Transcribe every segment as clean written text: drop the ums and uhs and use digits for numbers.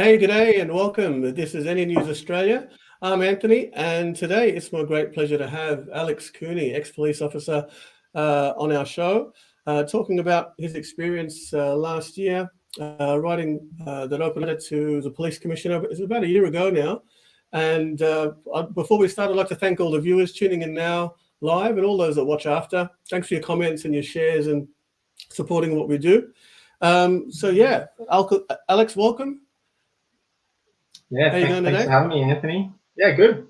Hey, g'day and welcome. This is Any News Australia. I'm Anthony, and today it's my great pleasure to have Alex Cooney, ex-police officer, on our show, talking about his experience last year, writing that open letter to the police commissioner. It's about a year ago now. And before we start, I'd like to thank all the viewers tuning in now live and all those that watch after. Thanks for your comments and your shares and supporting what we do. Alex, welcome. Yeah, How you going thanks today? for having me, Anthony. Yeah, good.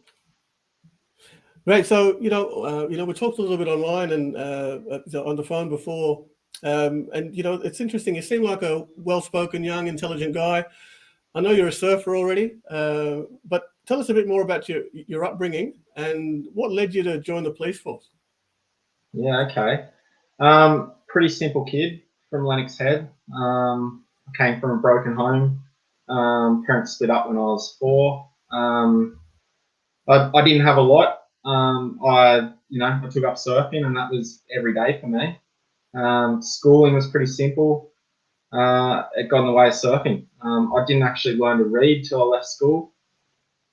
Right. So, we talked a little bit online and on the phone before, and it's interesting. You seem like a well-spoken, young, intelligent guy. I know you're a surfer already, but tell us a bit more about your upbringing and what led you to join the police force. Yeah, okay. Pretty simple kid from Lennox Head. I came from a broken home. Parents split up when I was 4. I didn't have a lot. I took up surfing, and that was every day for me. Schooling was pretty simple. It got in the way of surfing. I didn't actually learn to read till I left school,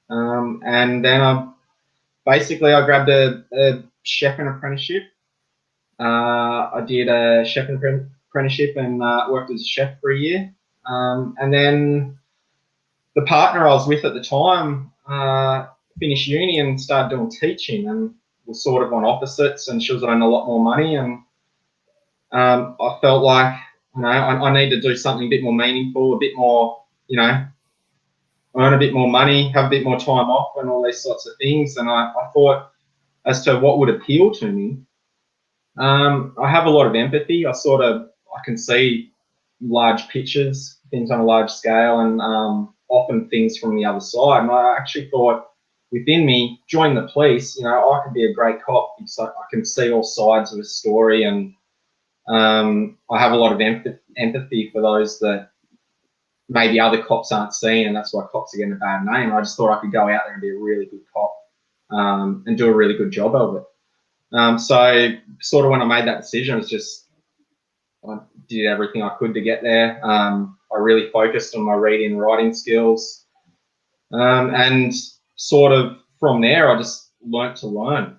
and then I grabbed a chefing apprenticeship. I did a chef apprenticeship and worked as a chef for a year. And then the partner I was with at the time finished uni and started doing teaching, and was sort of on opposites, and she was earning a lot more money. And I felt like, I need to do something a bit more meaningful, a bit more, earn a bit more money, have a bit more time off, and all these sorts of things. And I thought as to what would appeal to me. I have a lot of empathy. I can see large pictures, things on a large scale, and often things from the other side. And I actually thought within me, join the police, I could be a great cop because I can see all sides of a story. And I have a lot of empathy for those that maybe other cops aren't seeing, and that's why cops are getting a bad name. I just thought I could go out there and be a really good cop, and do a really good job of it. So sort of when I made that decision, I did everything I could to get there. I really focused on my reading and writing skills. And sort of from there, I just learnt to learn.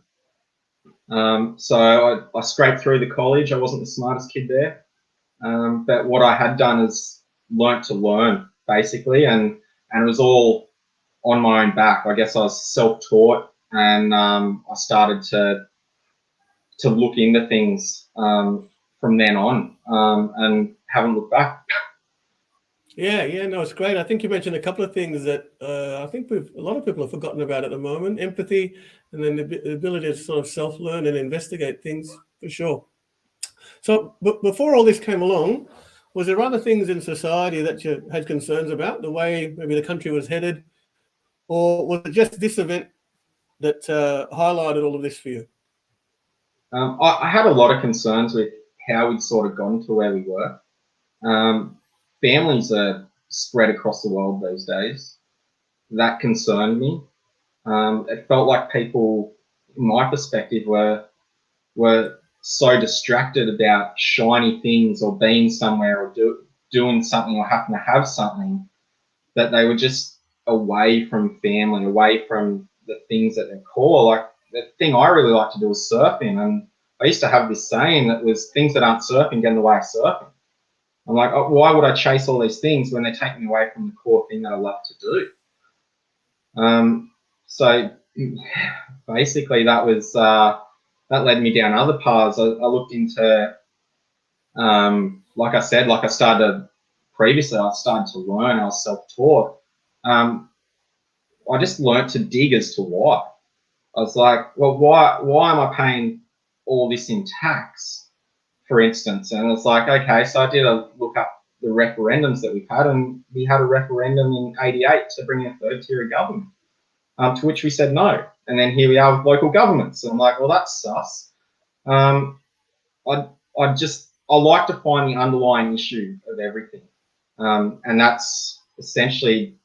So I scraped through the college. I wasn't the smartest kid there. But what I had done is learnt to learn, basically. And it was all on my own back. I guess I was self-taught, and I started to look into things from then on, and haven't looked back. Yeah, no, it's great. I think you mentioned a couple of things that I think a lot of people have forgotten about at the moment: empathy, and then the ability to sort of self-learn and investigate things, for sure. So, but before all this came along, was there other things in society that you had concerns about, the way maybe the country was headed, or was it just this event that highlighted all of this for you? I had a lot of concerns with how we'd sort of gotten to where we were. Families are spread across the world these days. That concerned me. It felt like people, in my perspective, were so distracted about shiny things or being somewhere or doing something or having to have something, that they were just away from family, away from the things that they're core. Like, the thing I really like to do is surfing, and I used to have this saying that was, things that aren't surfing get in the way of surfing. I'm like, oh, why would I chase all these things when they're taking me away from the core thing that I love to do? So basically that led me down other paths. I looked into, like I started to learn. I was self-taught. I just learned to dig as to why. I was like, well, why am I paying all this in tax, for instance? And it's like, okay, so I did a look up the referendums that we've had, and we had a referendum in '88 to bring a third tier of government, to which we said no. And then here we are with local governments. And I'm like, well, that's sus. I like to find the underlying issue of everything. And that's essentially,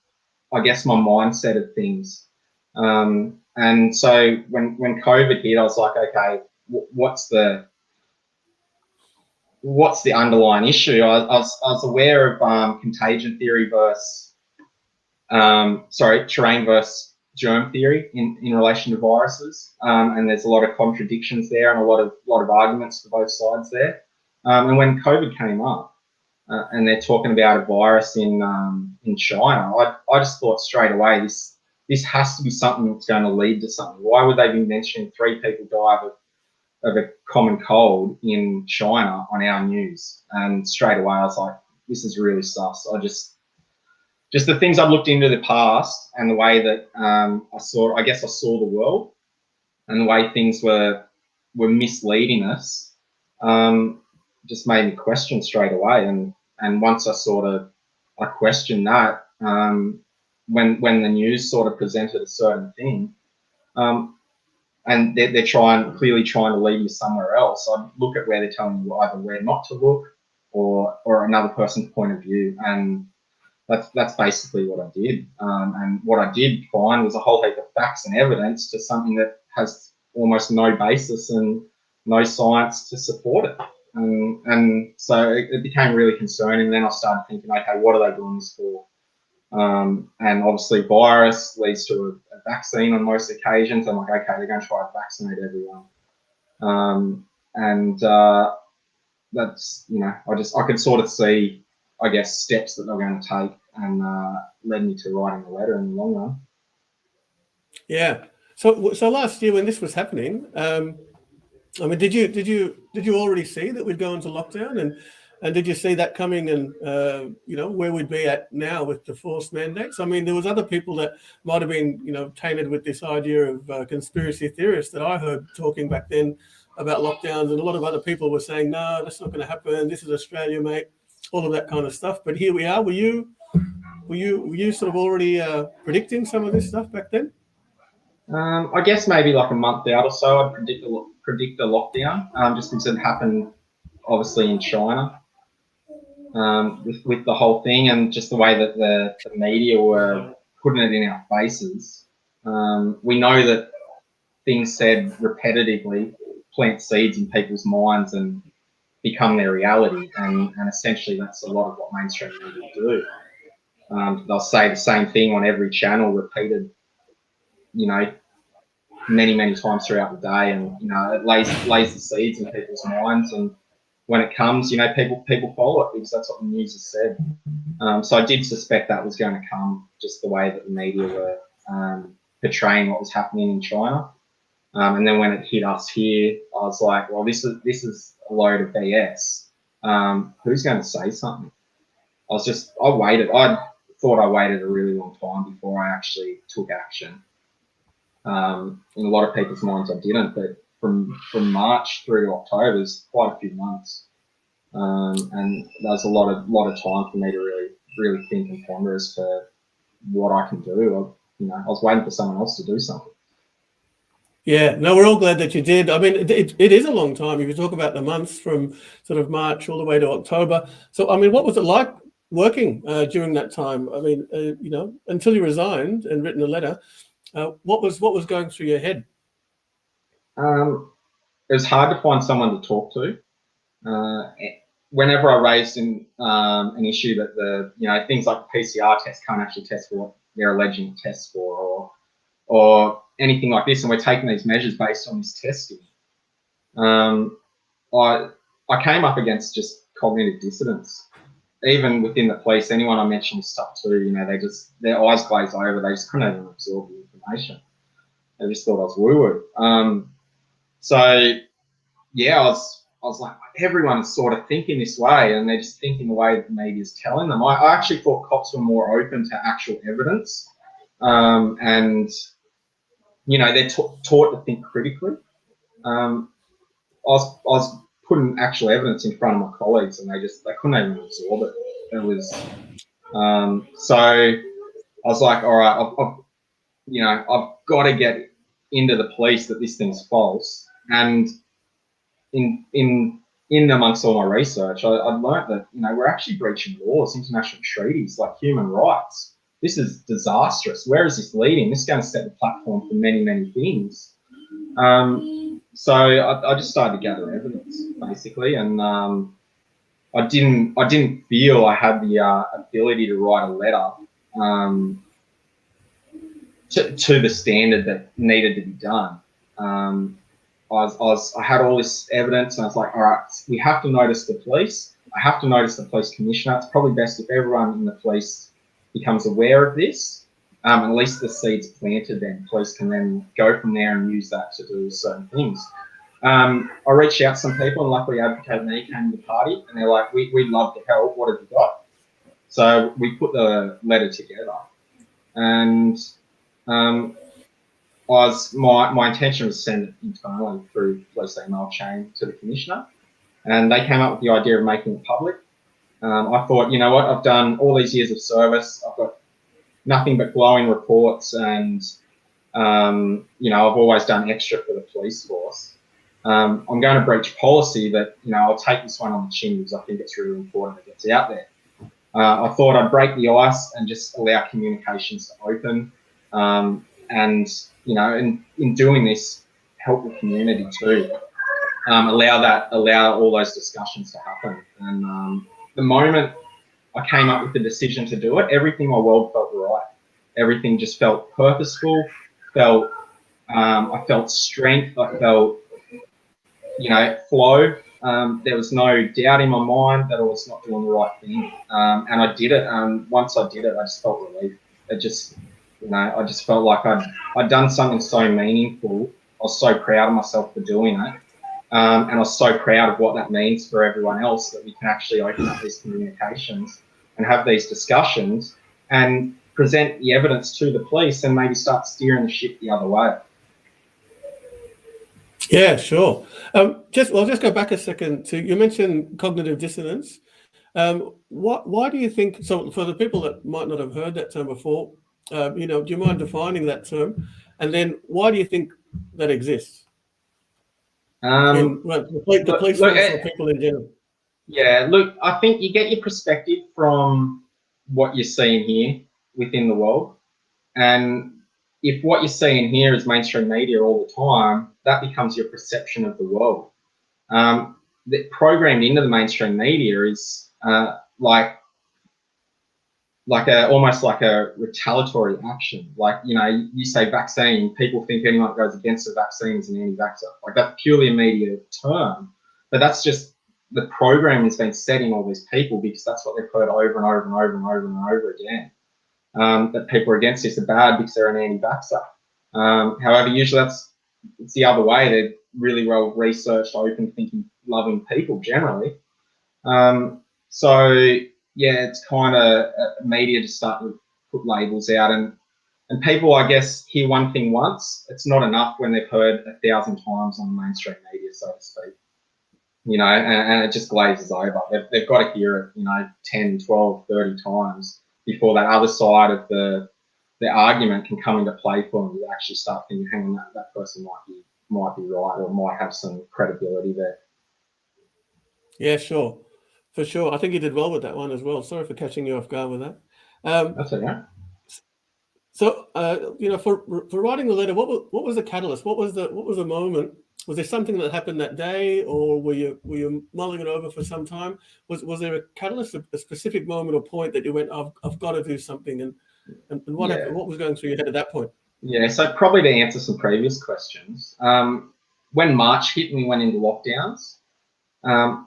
I guess, my mindset of things. And so when COVID hit, I was like, okay, what's the underlying issue? I was aware of contagion theory versus terrain versus germ theory in relation to viruses, and there's a lot of contradictions there and a lot of arguments for both sides there. And when COVID came up, and they're talking about a virus in China, I just thought straight away this has to be something that's going to lead to something. Why would they be mentioning 3 people die of a common cold in China on our news? And straight away I was like, this is really sus. Just the things I've looked into the past and the way that I saw the world and the way things were misleading us, just made me question straight away. And once I questioned that, when the news sort of presented a certain thing, and they're clearly trying to lead you somewhere else, I'd look at where they're telling you either where not to look or another person's point of view, and that's basically what I did. And what I did find was a whole heap of facts and evidence to something that has almost no basis and no science to support it. And so it became really concerning. Then I started thinking, okay, what are they doing this for? And obviously virus leads to a vaccine on most occasions. I'm like, okay, they're going to try to vaccinate everyone. That's, I could sort of see, I guess, steps that they're going to take, and led me to writing a letter in the long run. Yeah. So last year when this was happening, I mean, did you already see that we'd go into lockdown, and did you see that coming, and where we'd be at now with the forced mandates? I mean, there was other people that might have been tainted with this idea of conspiracy theorists that I heard talking back then about lockdowns, and a lot of other people were saying, no, that's not going to happen. This is Australia, mate. All of that kind of stuff. But here we are. Were you sort of already predicting some of this stuff back then? I guess maybe like a month out or so, I'd predict a lockdown, just because it happened obviously in China, with the whole thing, and just the way that the media were putting it in our faces. We know that things said repetitively plant seeds in people's minds and become their reality, and essentially that's a lot of what mainstream media do. They'll say the same thing on every channel, repeated, many times throughout the day, and it lays the seeds in people's minds, and when it comes, people follow it because that's what the news has said. So I did suspect that was going to come, just the way that the media were portraying what was happening in China. And then when it hit us here, I was like, well, this is a load of BS. Who's going to say something? I waited. I thought I waited a really long time before I actually took action. In a lot of people's minds, I didn't, but from March through to October, there's quite a few months, and there's a lot of time for me to really think and ponder as to what I can do. I was waiting for someone else to do something. Yeah, no, we're all glad that you did. I mean, it is a long time. If you talk about the months from sort of March all the way to October. So, I mean, what was it like working during that time? I mean, until you resigned and written a letter, what was going through your head? It was hard to find someone to talk to. Whenever I raised an issue that things like the PCR test can't actually test for what they're alleging to test for, or anything like this, and we're taking these measures based on this testing, I came up against just cognitive dissonance. Even within the police, anyone I mentioned this stuff to, their eyes glazed over. They just couldn't even absorb the information. They just thought I was woo-woo. So yeah, I was like, everyone is sort of thinking this way, and they're just thinking the way the media is telling them. I actually thought cops were more open to actual evidence, and they're taught to think critically. I was putting actual evidence in front of my colleagues, and they couldn't even absorb it. It was so I was like, all right, I've got to get into the police that this thing's false. And in amongst all my research, I learned that we're actually breaching laws, international treaties, like human rights. This is disastrous. Where is this leading? This is going to set the platform for many things. So I just started to gather evidence, basically, and I didn't feel I had the ability to write a letter to the standard that needed to be done. I had all this evidence, and I was like, all right, we have to notice the police. I have to notice the police commissioner. It's probably best if everyone in the police becomes aware of this. At least the seed's planted, then police can then go from there and use that to do certain things. I reached out to some people, and luckily Advocate Me came to the party, and they're like, we'd love to help. What have you got? So we put the letter together, and my intention was to send it internally through police email chain to the commissioner, and they came up with the idea of making it public. I thought, you know what, I've done all these years of service, I've got nothing but glowing reports, and you know, I've always done extra for the police force. I'm going to breach policy, but you know, I'll take this one on the chin because I think it's really important that it gets out there. I thought I'd break the ice and just allow communications to open, and you know, in doing this, help the community too. Allow all those discussions to happen. And the moment I came up with the decision to do it, everything in my world felt right. Everything just felt purposeful. I felt strength. I felt, you know, flow. There was no doubt in my mind that I was not doing the right thing, and I did it. Once I did it, I just felt relief. It just, you know, I just felt like I'd done something so meaningful. I was so proud of myself for doing it, and I was so proud of what that means for everyone else, that we can actually open up these communications and have these discussions and present the evidence to the police and maybe start steering the ship the other way. Yeah, sure. I'll just go back a second to, you mentioned cognitive dissonance. Why do you think, so for the people that might not have heard that term before, you know, do you mind defining that term? And then why do you think that exists? The police force or people in general? Yeah, look, I think you get your perspective from what you're seeing here within the world. And if what you're seeing here is mainstream media all the time, that becomes your perception of the world. That programmed into the mainstream media is almost like a retaliatory action. Like, you know, you say vaccine, people think anyone that goes against the vaccine is an anti-vaxxer. Like, that's purely a media term, but that's just the program has been set in all these people because that's what they've heard over and over and over and over and over again. That people are against this are bad because they're an anti-vaxxer. However, usually it's the other way. They're really well researched, open thinking, loving people generally. So yeah, it's kind of media just starting to put labels out, and people, I guess, hear one thing once. It's not enough when they've heard 1,000 times on the mainstream media, so to speak. You know, and it just glazes over. They've got to hear it, you know, 10, 12, 30 times before that other side of the argument can come into play for them. You actually start thinking, hang on, that person might be right, or might have some credibility there. Yeah, sure. For sure. I think you did well with that one as well. Sorry for catching you off guard with that. That's okay. So, you know, for writing the letter, what was the catalyst? What was the moment? Was there something that happened that day, or were you mulling it over for some time? Was there a catalyst, a specific moment or point that you went, I've got to do something, and what happened? What was going through your head at that point? Yeah, so probably to answer some previous questions, when March hit and we went into lockdowns, I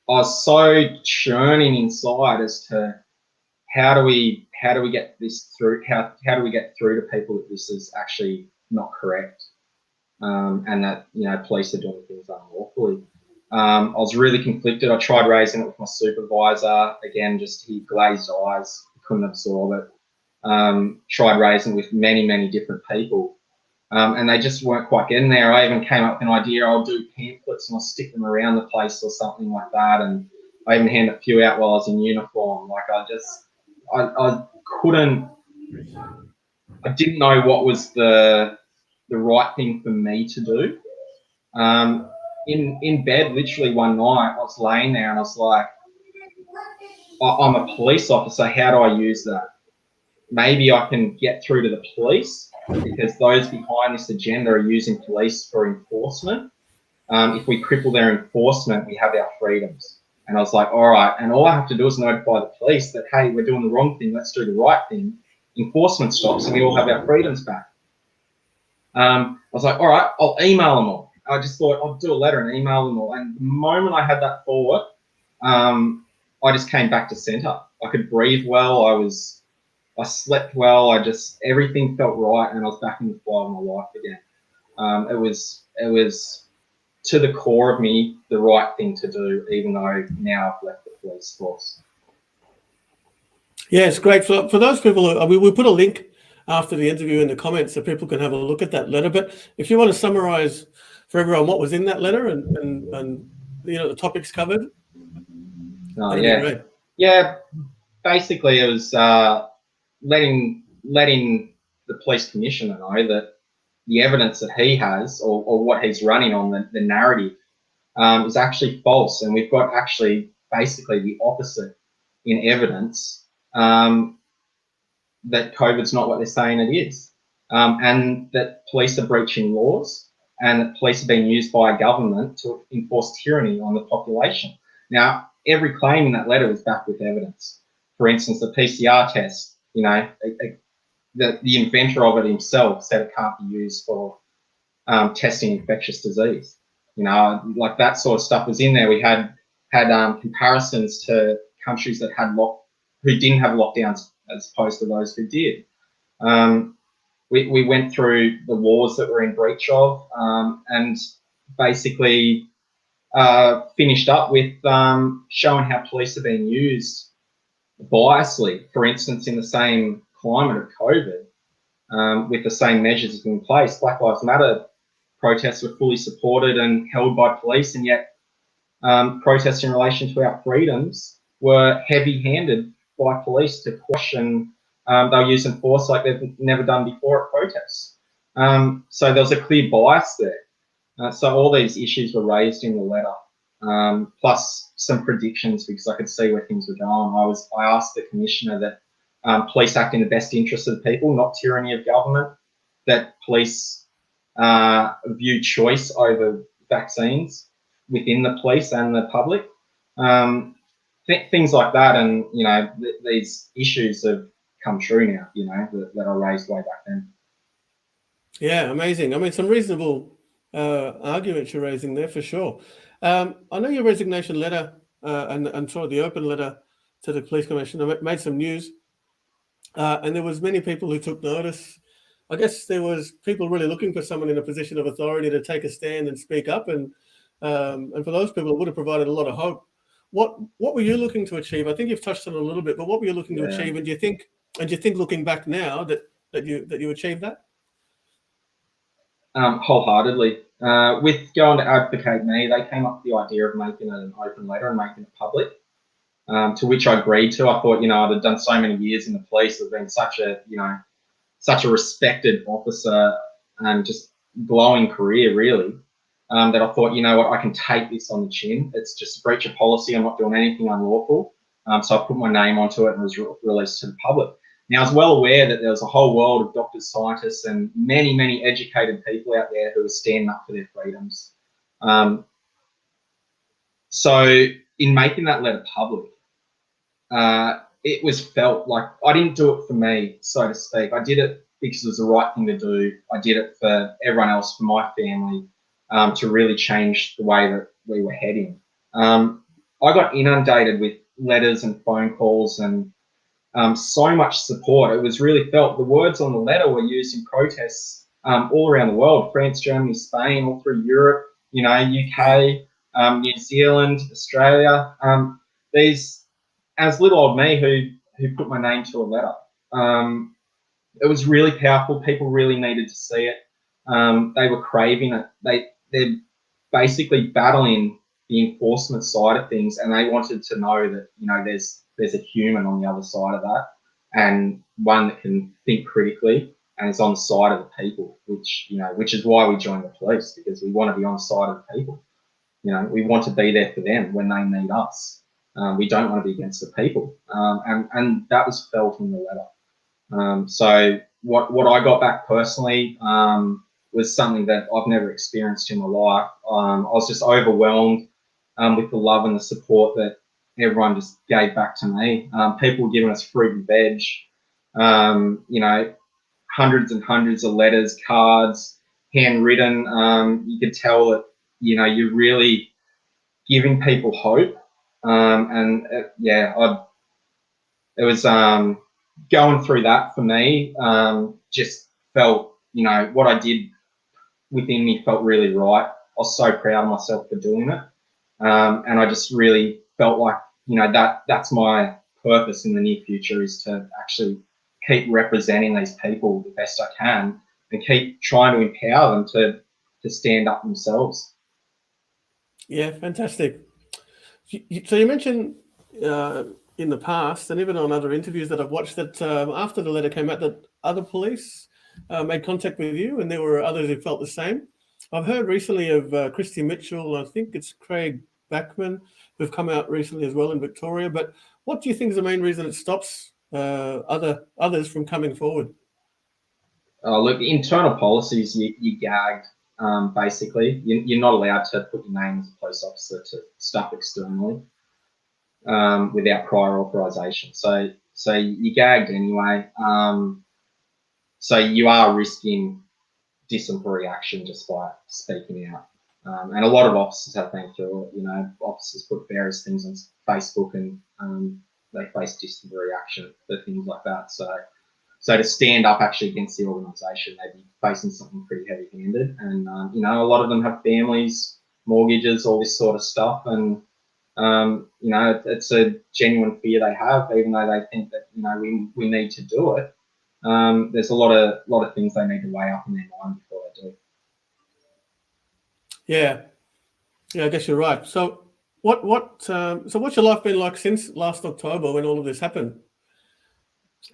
was so churning inside as to how do we get this through? How do we get through to people that this is actually not correct, and that, you know, police are doing things unlawfully? I was really conflicted. I tried raising it with my supervisor. Again, just he glazed eyes, couldn't absorb it. Tried raising it with many different people, and they just weren't quite getting there. I even came up with an idea. I'll do pamphlets and I'll stick them around the place or something like that. And I even handed a few out while I was in uniform. Like, I didn't know what was the right thing for me to do. In bed, literally one night, I was laying there and I was like, I'm a police officer. How do I use that? Maybe I can get through to the police, because those behind this agenda are using police for enforcement. If we cripple their enforcement, we have our freedoms. And I was like, all right, and all I have to do is notify the police that, hey, we're doing the wrong thing, let's do the right thing, enforcement stops and we all have our freedoms back. I was like, all right, I'll email them all. I just thought I'll do a letter and email them all. And the moment I had that thought, I just came back to centre. I could breathe well. I slept well. Everything felt right, and I was back in the flow of my life again. It was to the core of me the right thing to do, even though now I've left the police force. Yeah, it's great. For those people, we'll put a link after the interview in the comments so people can have a look at that letter. But if you want to summarise for everyone what was in that letter and the topics covered, that'd be great. Yeah, basically it was letting the police commissioner know that the evidence that he has or what he's running on, the narrative, is actually false. And we've got actually basically the opposite in evidence, that COVID's not what they're saying it is, and that police are breaching laws and that police are being used by a government to enforce tyranny on the population. Now, every claim in that letter was backed with evidence. For instance, the PCR test, the inventor of it himself said it can't be used for testing infectious disease. Like that sort of stuff was in there. We had comparisons to countries that who didn't have lockdowns as opposed to those who did. We went through the laws that we're in breach of, and basically finished up with showing how police are being used biasly. For instance, in the same climate of COVID, with the same measures in place, Black Lives Matter protests were fully supported and held by police, and yet protests in relation to our freedoms were heavy-handed by police to question. They're using force like they've never done before at protests. So there was a clear bias there. So all these issues were raised in the letter, plus some predictions because I could see where things were going. I asked the commissioner that police act in the best interest of the people, not tyranny of government, that police view choice over vaccines within the police and the public. Things like that, and these issues have come true now. That I raised way back then. Yeah, amazing. I mean, some reasonable arguments you're raising there for sure. I know your resignation letter and sort of the open letter to the police commissioner made some news, and there was many people who took notice. I guess there was people really looking for someone in a position of authority to take a stand and speak up, and for those people, it would have provided a lot of hope. What were you looking to achieve? I think you've touched on it a little bit, but what were you looking to achieve? And do you think looking back now that you achieved that? Wholeheartedly. With going to Advocate Me, they came up with the idea of making it an open letter and making it public, to which I agreed to. I thought, I'd have done so many years in the police, I've been such a respected officer and just glowing career, really, that I thought, I can take this on the chin. It's just a breach of policy. I'm not doing anything unlawful. So I put my name onto it and was released to the public. Now, I was well aware that there was a whole world of doctors, scientists, and many, many educated people out there who were standing up for their freedoms. So in making that letter public, it was felt like I didn't do it for me, so to speak. I did it because it was the right thing to do. I did it for everyone else, for my family, to really change the way that we were heading. I got inundated with letters and phone calls and so much support. It was really felt. The words on the letter were used in protests all around the world: France, Germany, Spain, all through Europe, UK, New Zealand, Australia. As little old me who put my name to a letter. It was really powerful. People really needed to see it. They were craving it. They're basically battling the enforcement side of things, and they wanted to know that there's a human on the other side of that, and one that can think critically and is on the side of the people, which is why we joined the police, because we want to be on the side of the people. We want to be there for them when they need us. We don't want to be against the people, and that was felt in the letter. So what I got back personally was something that I've never experienced in my life. I was just overwhelmed with the love and the support that everyone just gave back to me. People were giving us fruit and veg. You know, hundreds and hundreds of letters, cards, handwritten. You could tell that, you know, you're really giving people hope. It was going through that for me. Just felt, you know, what I did within me felt really right. I was so proud of myself for doing it. And I just really felt like, you know, that's my purpose in the near future, is to actually keep representing these people the best I can and keep trying to empower them to stand up themselves. Yeah, fantastic. So you mentioned in the past, and even on other interviews that I've watched, that after the letter came out, that other police made contact with you, and there were others who felt the same. I've heard recently of Christy Mitchell, I think it's Craig Backman, who've come out recently as well in Victoria. But what do you think is the main reason it stops others from coming forward? Look, internal policies, you're gagged. Basically, you're not allowed to put your name as a police officer to stuff externally without prior authorization. So you're gagged anyway. So you are risking disciplinary action just by speaking out. And a lot of officers have been through it. You know, officers put various things on Facebook, and they face disciplinary action for things like that. So to stand up actually against the organisation, they'd be facing something pretty heavy-handed. And you know, a lot of them have families, mortgages, all this sort of stuff, and you know, it's a genuine fear they have, even though they think that, you know, we need to do it. There's a lot of things they need to weigh up in their mind before they do. Yeah, I guess you're right. So what's your life been like since last October when all of this happened?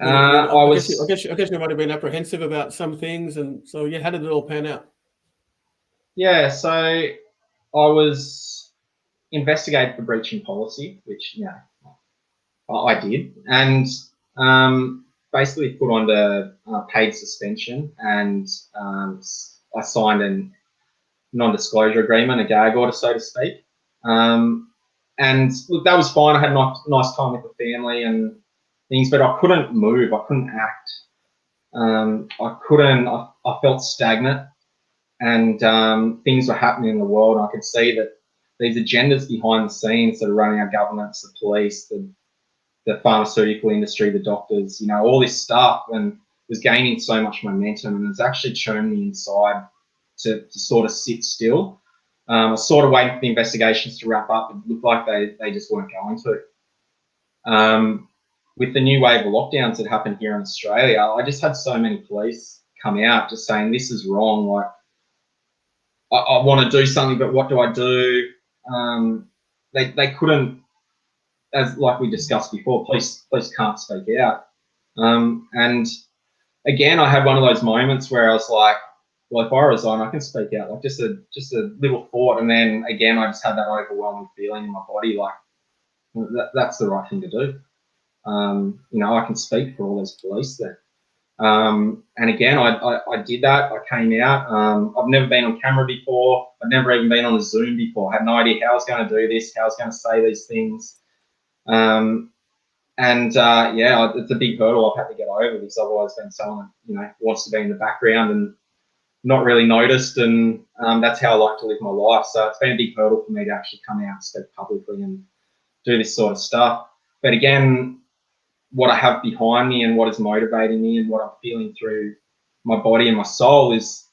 I guess you might have been apprehensive about some things, and so yeah, how did it all pan out? Yeah, so I was investigated for breaching policy, which, you know, I did, and basically put under paid suspension, and I signed a non-disclosure agreement, a gag order, so to speak. And look, that was fine. I had a nice time with the family and things, but I couldn't move. I couldn't act. I felt stagnant, and things were happening in the world. And I could see that these agendas behind the scenes that are running our governments, the police, the pharmaceutical industry, the doctors, you know, all this stuff, and was gaining so much momentum, and it's actually churned me inside to sort of sit still. I was sort of waiting for the investigations to wrap up. It looked like they just weren't going to. With the new wave of lockdowns that happened here in Australia, I just had so many police come out just saying, this is wrong. Like, I want to do something, but what do I do? They couldn't, as like we discussed before, police can't speak out. And again, I had one of those moments where I was like, well, if I resign, I can speak out, like just a little thought. And then again, I just had that overwhelming feeling in my body, like that's the right thing to do. You know, I can speak for all those police there. And again, I did that. I came out. I've never been on camera before. I've never even been on a Zoom before. I had no idea how I was going to do this, how I was going to say these things. Yeah, it's a big hurdle I've had to get over, because I've always been someone, you know, who wants to be in the background and not really noticed, and that's how I like to live my life. So it's been a big hurdle for me to actually come out and speak publicly and do this sort of stuff. But again, what I have behind me and what is motivating me and what I'm feeling through my body and my soul is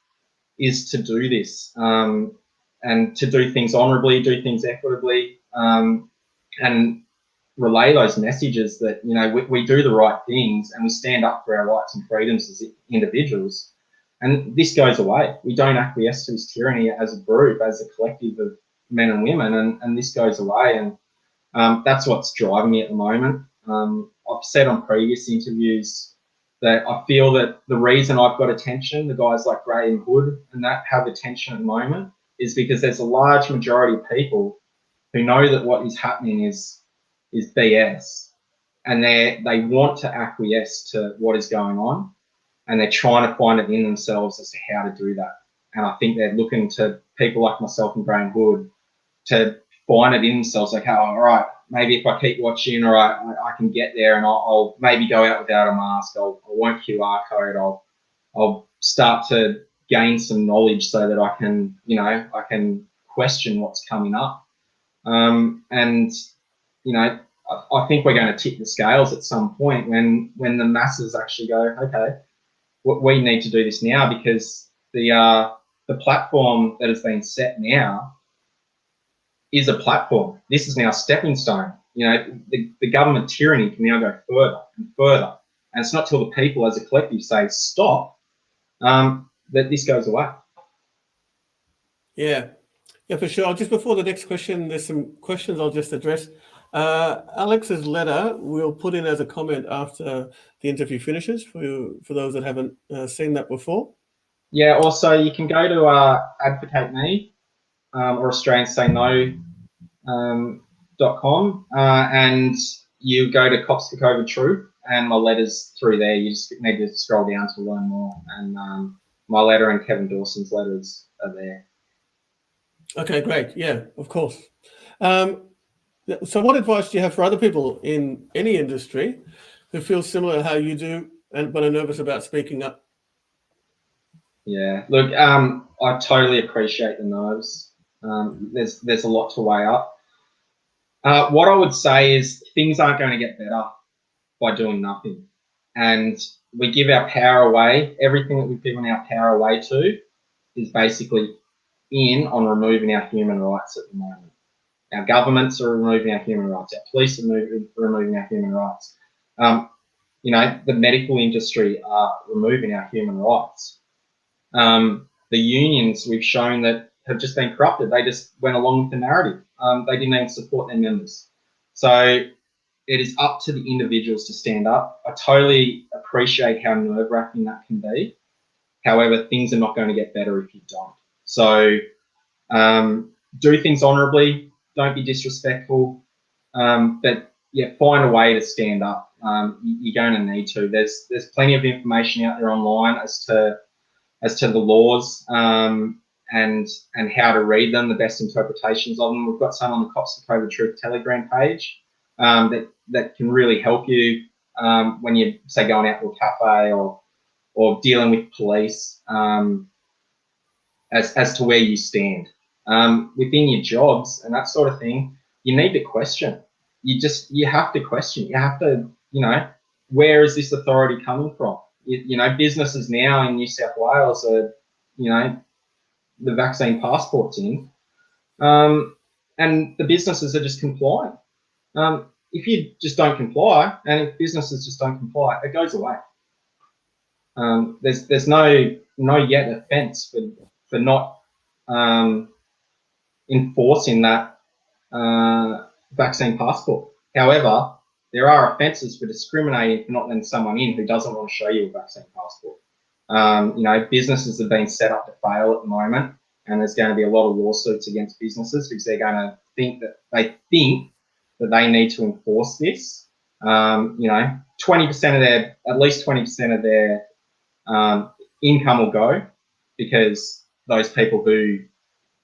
to do this, and to do things honourably, do things equitably, and relay those messages that, you know, we do the right things and we stand up for our rights and freedoms as individuals. And this goes away. We don't acquiesce to this tyranny as a group, as a collective of men and women, and this goes away. And that's what's driving me at the moment. I've said on previous interviews that I feel that the reason I've got attention, the guys like Graham Hood and that have attention at the moment, is because there's a large majority of people who know that what is happening is BS, and they want to acquiesce to what is going on, and they're trying to find it in themselves as to how to do that. And I think they're looking to people like myself and Graham Hood to find it in themselves, like, oh, all right, maybe if I keep watching, or I can get there, and I'll maybe go out without a mask. I won't QR code. I'll start to gain some knowledge so that I can question what's coming up. And I think we're going to tip the scales at some point when the masses actually go, okay, we need to do this now, because the platform that has been set now is a platform. This is now a stepping stone. The government tyranny can now go further and further, and it's not till the people as a collective say stop that this goes away. Yeah, for sure. Just before the next question, there's some questions I'll just address. Alex's letter we'll put in as a comment after the interview finishes for those that haven't seen that before. Yeah, also you can go to Advocate Me or AustraliansSayNo.com and you go to Coffs for COVID Truth, and my letter's through there. You just need to scroll down to learn more, and my letter and Kevin Dawson's letters are there. Okay, great. Yeah, of course. So what advice do you have for other people in any industry who feel similar to how you do but are nervous about speaking up? Yeah, look, I totally appreciate the nerves. There's a lot to weigh up. What I would say is things aren't going to get better by doing nothing. And we give our power away. Everything that we've given our power away to is basically in on removing our human rights at the moment. Our governments are removing our human rights. Our police are removing our human rights. The medical industry are removing our human rights. The unions, we've shown that have just been corrupted. They just went along with the narrative. They didn't even support their members. So it is up to the individuals to stand up. I totally appreciate how nerve-wracking that can be. However, things are not going to get better if you don't. So do things honourably. Don't be disrespectful. But yeah, find a way to stand up. You're going to need to. There's plenty of information out there online as to the laws and how to read them, the best interpretations of them. We've got some on the Coffs for COVID Truth Telegram page that can really help you when you say going out to a cafe or dealing with police as to where you stand within your jobs and that sort of thing. You need to question. You have to question. You have to, where is this authority coming from? Businesses now in New South Wales are, the vaccine passports in, and the businesses are just complying. If you just don't comply, and if businesses just don't comply, it goes away. There's no yet offence for not enforcing that vaccine passport. However, there are offences for discriminating for not letting someone in who doesn't want to show you a vaccine passport. Businesses have been set up to fail at the moment, and there's going to be a lot of lawsuits against businesses because they're going to think that they need to enforce this. 20% of at least 20% of their income will go because those people who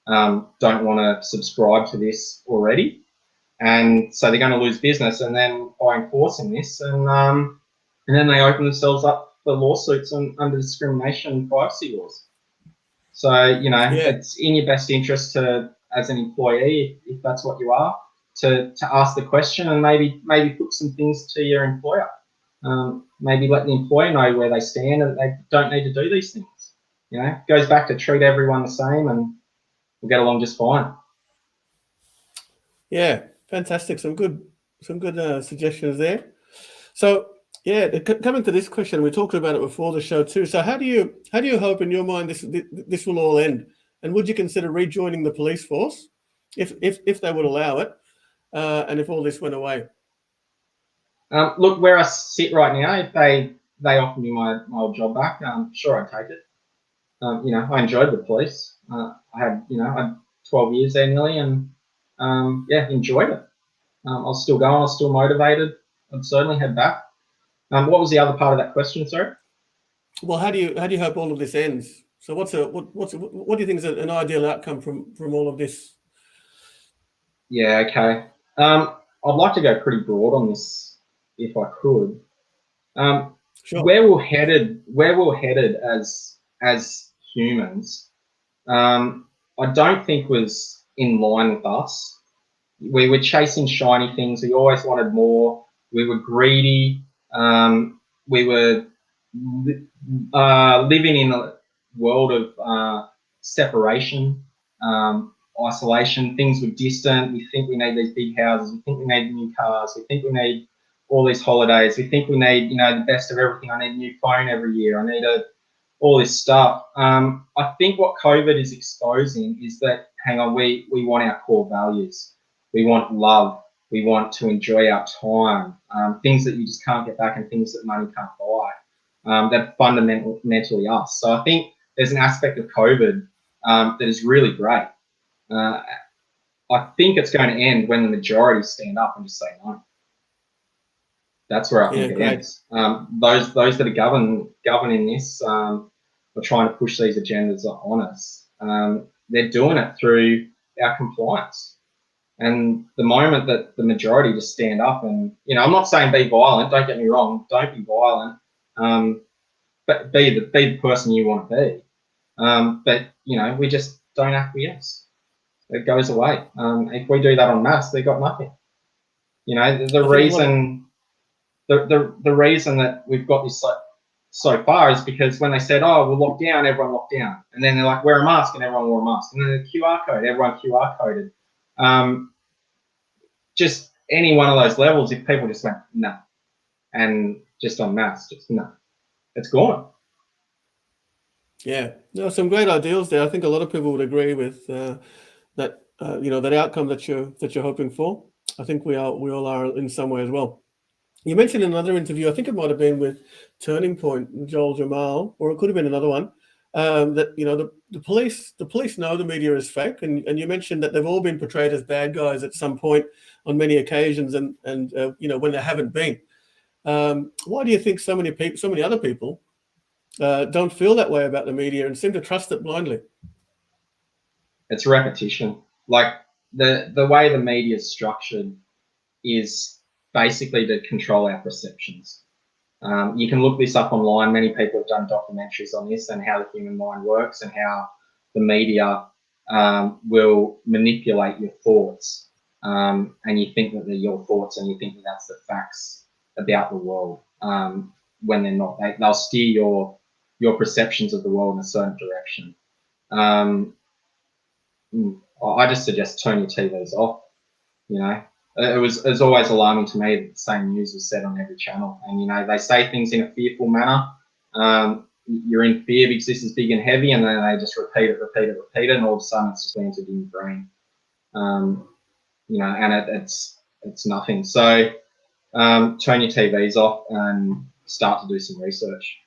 don't want to subscribe to this already. And so they're going to lose business, and then by enforcing this, and then they open themselves up for lawsuits under discrimination and privacy laws. So it's in your best interest to, as an employee, if that's what you are, to ask the question and maybe put some things to your employer. Maybe let the employer know where they stand and they don't need to do these things. It goes back to treat everyone the same, and we'll get along just fine. Yeah, fantastic. Some good suggestions there. So yeah, coming to this question, we talked about it before the show too. So how do you hope in your mind this will all end? And would you consider rejoining the police force if they would allow it, and if all this went away? Look, where I sit right now, if they offer me my old job back, sure, I'd take it. I enjoyed the police. I had 12 years there nearly, and enjoyed it. I was still going. I was still motivated. I'd certainly head back. What was the other part of that question, sorry? Well, how do you hope all of this ends? So what do you think is an ideal outcome from all of this? Yeah, okay. I'd like to go pretty broad on this if I could. Sure. Where we're headed as humans, I don't think was in line with us. We were chasing shiny things. We always wanted more. We were greedy. We were living in a world of separation, isolation. Things were distant. We think we need these big houses. We think we need new cars. We think we need all these holidays. We think we need, the best of everything. I need a new phone every year. I need all this stuff. I think what COVID is exposing is that, hang on, we want our core values. We want love. We want to enjoy our time. Things that you just can't get back and things that money can't buy. That fundamentally us. So I think there's an aspect of COVID that is really great. I think it's going to end when the majority stand up and just say no. That's where I think it ends. Those that are governing this are trying to push these agendas on us. They're doing it through our compliance. And the moment that the majority just stand up and, I'm not saying be violent, don't get me wrong, don't be violent, but be the person you want to be. But, we just don't acquiesce. It goes away. If we do that en masse, they got nothing. The reason that we've got this so far is because when they said, oh, we'll lock down, everyone locked down. And then they're like, wear a mask, and everyone wore a mask. And then the QR code, everyone QR coded. Just any one of those levels, if people just went, no, and just en masse, just no, it's gone. Yeah, some great ideals there. I think a lot of people would agree with that. That outcome that you're hoping for. I think we all are in some way as well. You mentioned in another interview, I think it might have been with Turning Point, Joel Jamal, or it could have been another one, that the police know the media is fake, and you mentioned that they've all been portrayed as bad guys at some point on many occasions, and when they haven't been. Why do you think so many other people don't feel that way about the media and seem to trust it blindly? It's repetition. Like the way the media is structured is basically to control our perceptions. You can look this up online. Many people have done documentaries on this and how the human mind works and how the media will manipulate your thoughts. And you think that they're your thoughts and you think that that's the facts about the world when they're not. They'll steer your perceptions of the world in a certain direction. I just suggest turn your TVs off. It was always alarming to me that the same news was said on every channel, and they say things in a fearful manner. You're in fear because this is big and heavy, and then they just repeat it, and all of a sudden it's just entered in your brain. And it's nothing. So turn your TVs off and start to do some research.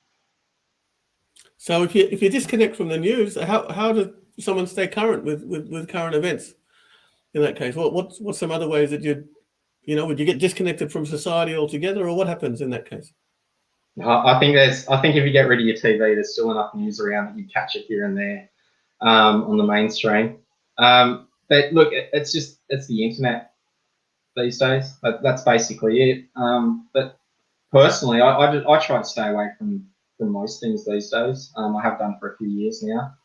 So if you disconnect from the news, how does someone stay current with current events? In that case, what's some other ways that would you get disconnected from society altogether, or what happens in that case? I think if you get rid of your TV, there's still enough news around that you catch it here and there on the mainstream. But look, it's the internet these days. That's basically it. But personally, I try to stay away from most things these days. I have done for a few years now.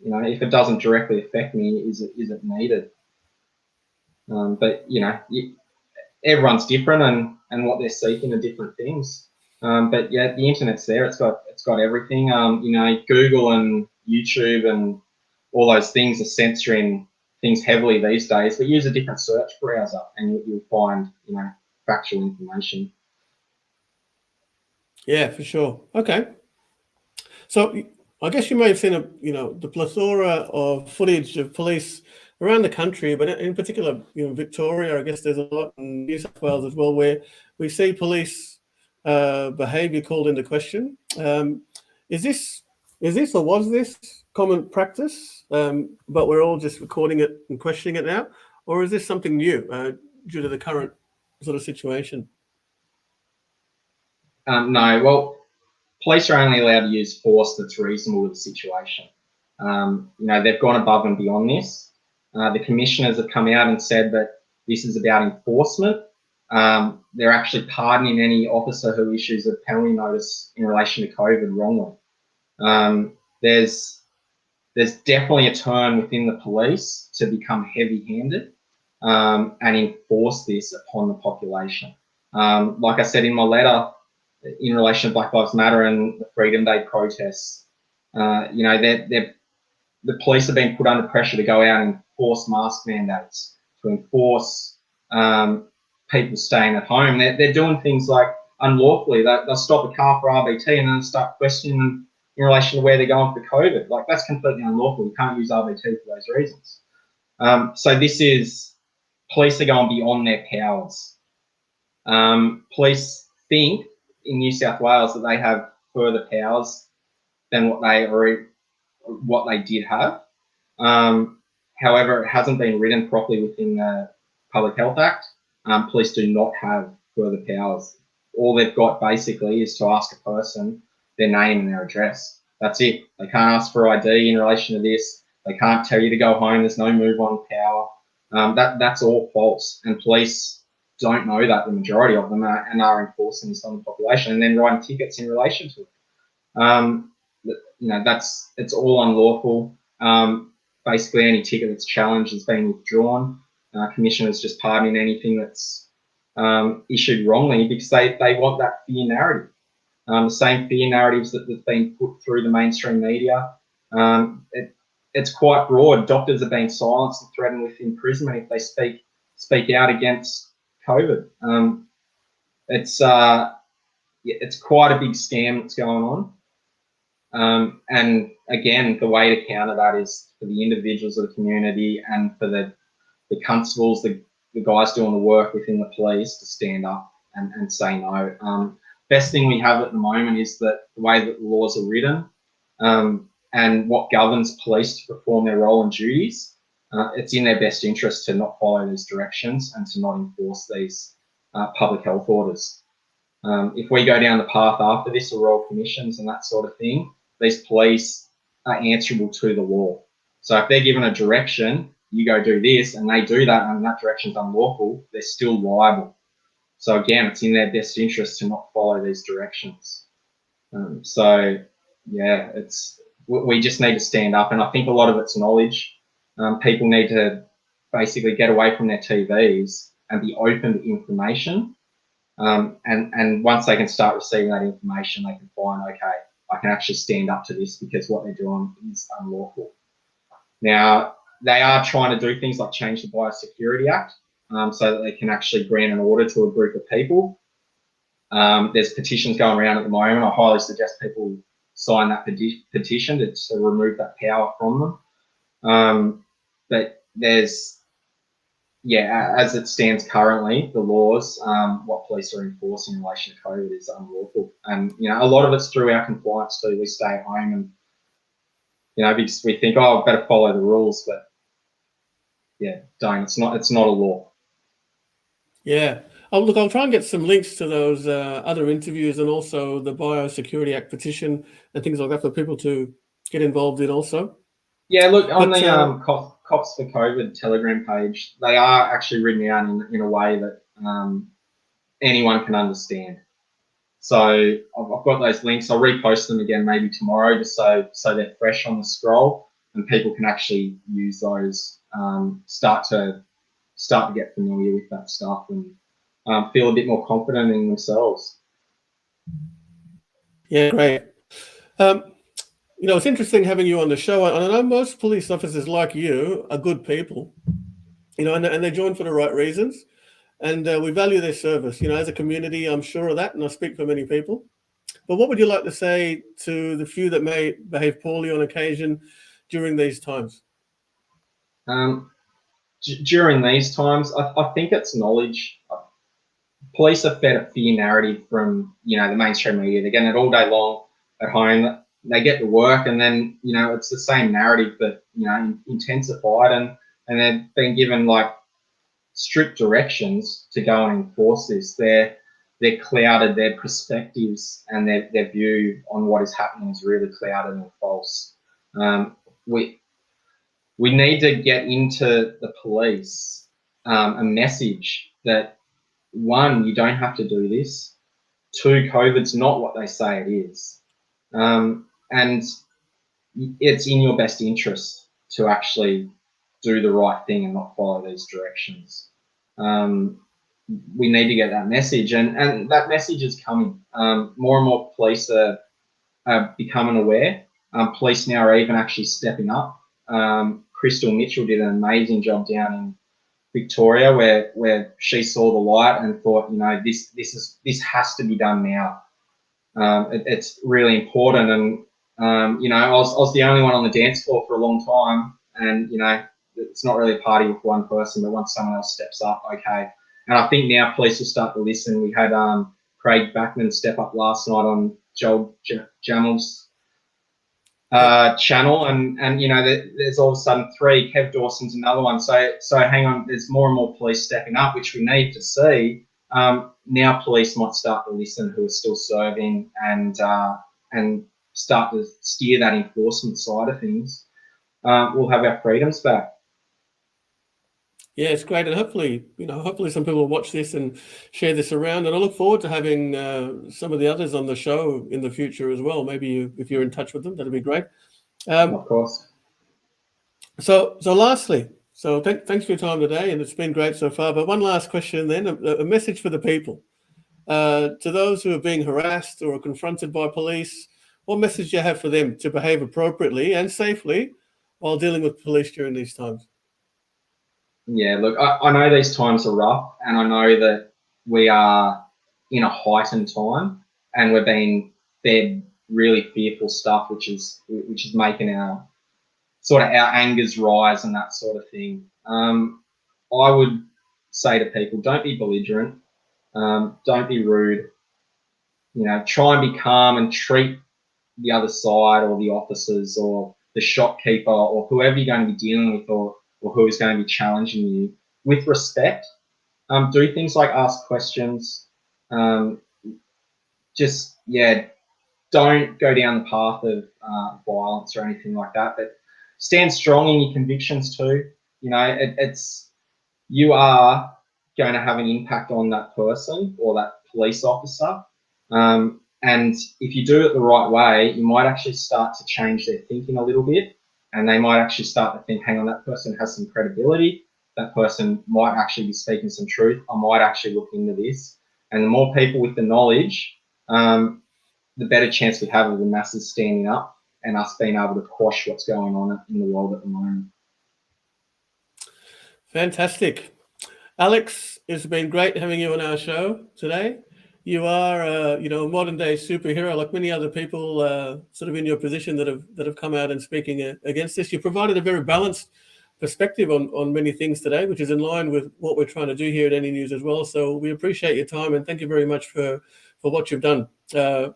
If it doesn't directly affect me, is it needed? But everyone's different, and what they're seeking are different things. But yeah, the internet's there. It's got everything. Google and YouTube and all those things are censoring things heavily these days. But use a different search browser, and you'll find factual information. Yeah, for sure. Okay. So I guess you may have seen the plethora of footage of police around the country, but in particular, Victoria. I guess there's a lot in New South Wales as well, where we see police behaviour called into question. Is this or was this common practice? But we're all just recording it and questioning it now, or is this something new due to the current sort of situation? No. Well, police are only allowed to use force that's reasonable with the situation. They've gone above and beyond this. The commissioners have come out and said that this is about enforcement. They're actually pardoning any officer who issues a penalty notice in relation to COVID wrongly. There's definitely a turn within the police to become heavy-handed and enforce this upon the population. Like I said in my letter, in relation to Black Lives Matter and the Freedom Day protests, you know, the police have been put under pressure to go out and enforce mask mandates, to enforce people staying at home. They're doing things like unlawfully. They'll stop a car for RBT and then start questioning them in relation to where they're going for COVID. Like, that's completely unlawful. You can't use RBT for those reasons. So this is, police are going beyond their powers. Police think in New South Wales that they have further powers than what they did have. However, it hasn't been written properly within the Public Health Act. Police do not have further powers. All they've got basically is to ask a person their name and their address. That's it. They can't ask for ID in relation to this. They can't tell you to go home. There's no move on power. That's all false. And police don't know that, the majority of them, and are enforcing this on the population and then writing tickets in relation to it. You know, it's all unlawful. Basically, any ticket that's challenged has been withdrawn. Commissioners just pardoning anything that's issued wrongly because they want that fear narrative. The same fear narratives that have been put through the mainstream media. It's quite broad. Doctors have been silenced and threatened with imprisonment if they speak out against COVID. It's quite a big scam that's going on. And again, the way to counter that is for the individuals of the community and for the constables, the guys doing the work within the police to stand up and say no. Best thing we have at the moment is that the way that the laws are written and what governs police to perform their role and duties, it's in their best interest to not follow these directions and to not enforce these public health orders. If we go down the path after this, the Royal Commissions and that sort of thing, these police are answerable to the law. So if they're given a direction, you go do this, and they do that, and that direction's unlawful, they're still liable. So again, it's in their best interest to not follow these directions. So yeah, we just need to stand up, and I think a lot of it's knowledge. People need to basically get away from their TVs and be open to information. And once they can start receiving that information, they can find, okay, I can actually stand up to this because what they're doing is unlawful. Now, they are trying to do things like change the Biosecurity Act so that they can actually grant an order to a group of people. There's petitions going around at the moment. I highly suggest people sign that petition to remove that power from them. But there's, yeah, as it stands currently, the laws, what police are enforcing in relation to COVID is unlawful. And, you know, a lot of it's through our compliance too. We stay at home and, you know, because we think, oh, I better follow the rules, but yeah, don't. It's not a law. Yeah. Oh, look, I'll try and get some links to those other interviews and also the Biosecurity Act petition and things like that for people to get involved in also. Yeah, look, on the Coffs for COVID Telegram page, they are actually written out in a way that anyone can understand. So I've got those links. I'll repost them again maybe tomorrow just so they're fresh on the scroll and people can actually use those, start to get familiar with that stuff and feel a bit more confident in themselves. Yeah, great. You know, it's interesting having you on the show. And I know most police officers like you are good people, you know, and they join for the right reasons. And we value their service, you know, as a community, I'm sure of that. And I speak for many people. But what would you like to say to the few that may behave poorly on occasion during these times? During these times, I think it's knowledge. Police are fed a fear narrative from, you know, the mainstream media. They're getting it all day long at home. They get to work and then, you know, it's the same narrative but, you know, intensified and they've been given like strict directions to go and enforce this. They're clouded, their perspectives and their view on what is happening is really clouded and false. We need to get into the police a message that, one, you don't have to do this. Two, COVID's not what they say it is. And it's in your best interest to actually do the right thing and not follow these directions. We need to get that message, and that message is coming. More and more police are becoming aware. Police now are even actually stepping up. Crystal Mitchell did an amazing job down in Victoria, where she saw the light and thought, this has to be done now. It's really important, and I was the only one on the dance floor for a long time, and it's not really a party with one person, but once someone else steps up, okay. And I think now police will start to listen. We had Craig Backman step up last night on Joel Jamel's channel, and there's all of a sudden 3. Kev Dawson's another one. So hang on, there's more and more police stepping up, which we need to see. Now police might start to listen who are still serving, and start to steer that enforcement side of things. We'll have our freedoms back. Yeah, it's great, and hopefully some people will watch this and share this around. And I look forward to having some of the others on the show in the future as well. Maybe if you're in touch with them, that'd be great. Of course. So lastly, thanks for your time today, and it's been great so far. But one last question, then, a message for the people, to those who are being harassed or are confronted by police. What message do you have for them to behave appropriately and safely while dealing with police during these times? Yeah, look, I know these times are rough, and I know that we are in a heightened time, and we're being fed really fearful stuff, which is making our angers rise and that sort of thing. I would say to people, don't be belligerent, don't be rude. Try and be calm and treat the other side, or the officers, or the shopkeeper, or whoever you're going to be dealing with, or who is going to be challenging you, with respect. Do things like ask questions. Don't go down the path of violence or anything like that. But stand strong in your convictions too. You are going to have an impact on that person or that police officer. And if you do it the right way, you might actually start to change their thinking a little bit. And they might actually start to think, hang on, that person has some credibility. That person might actually be speaking some truth. I might actually look into this. And the more people with the knowledge, the better chance we have of the masses standing up and us being able to quash what's going on in the world at the moment. Fantastic. Alex, it's been great having you on our show today. You are, a modern-day superhero, like many other people, sort of in your position that have come out and speaking against this. You provided a very balanced perspective on many things today, which is in line with what we're trying to do here at Any News as well. So we appreciate your time, and thank you very much for what you've done, for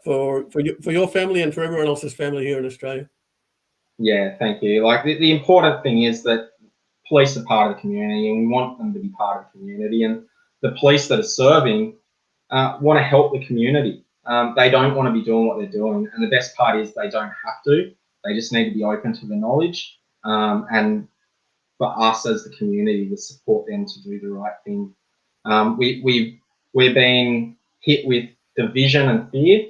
your family and for everyone else's family here in Australia. Yeah, thank you. Like the important thing is that police are part of the community, and we want them to be part of the community. And the police that are serving want to help the community. They don't want to be doing what they're doing, and the best part is they don't have to. They just need to be open to the knowledge, and for us as the community to support them to do the right thing. We're being hit with division and fear.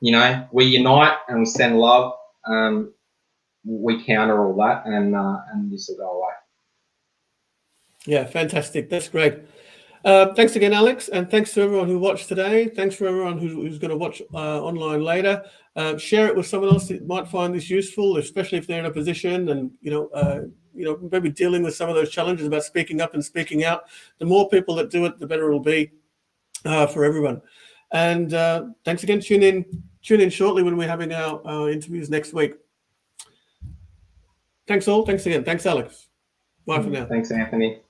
We unite and we send love. We counter all that, and this will go away. Yeah, fantastic. That's great. Thanks again, Alex, and thanks to everyone who watched today. Thanks for everyone who's going to watch online later. Share it with someone else that might find this useful, especially if they're in a position and maybe dealing with some of those challenges about speaking up and speaking out. The more people that do it, the better it'll be for everyone. And thanks again. Tune in shortly when we're having our interviews next week. Thanks all. Thanks again. Thanks, Alex. Bye for now. Thanks, Anthony.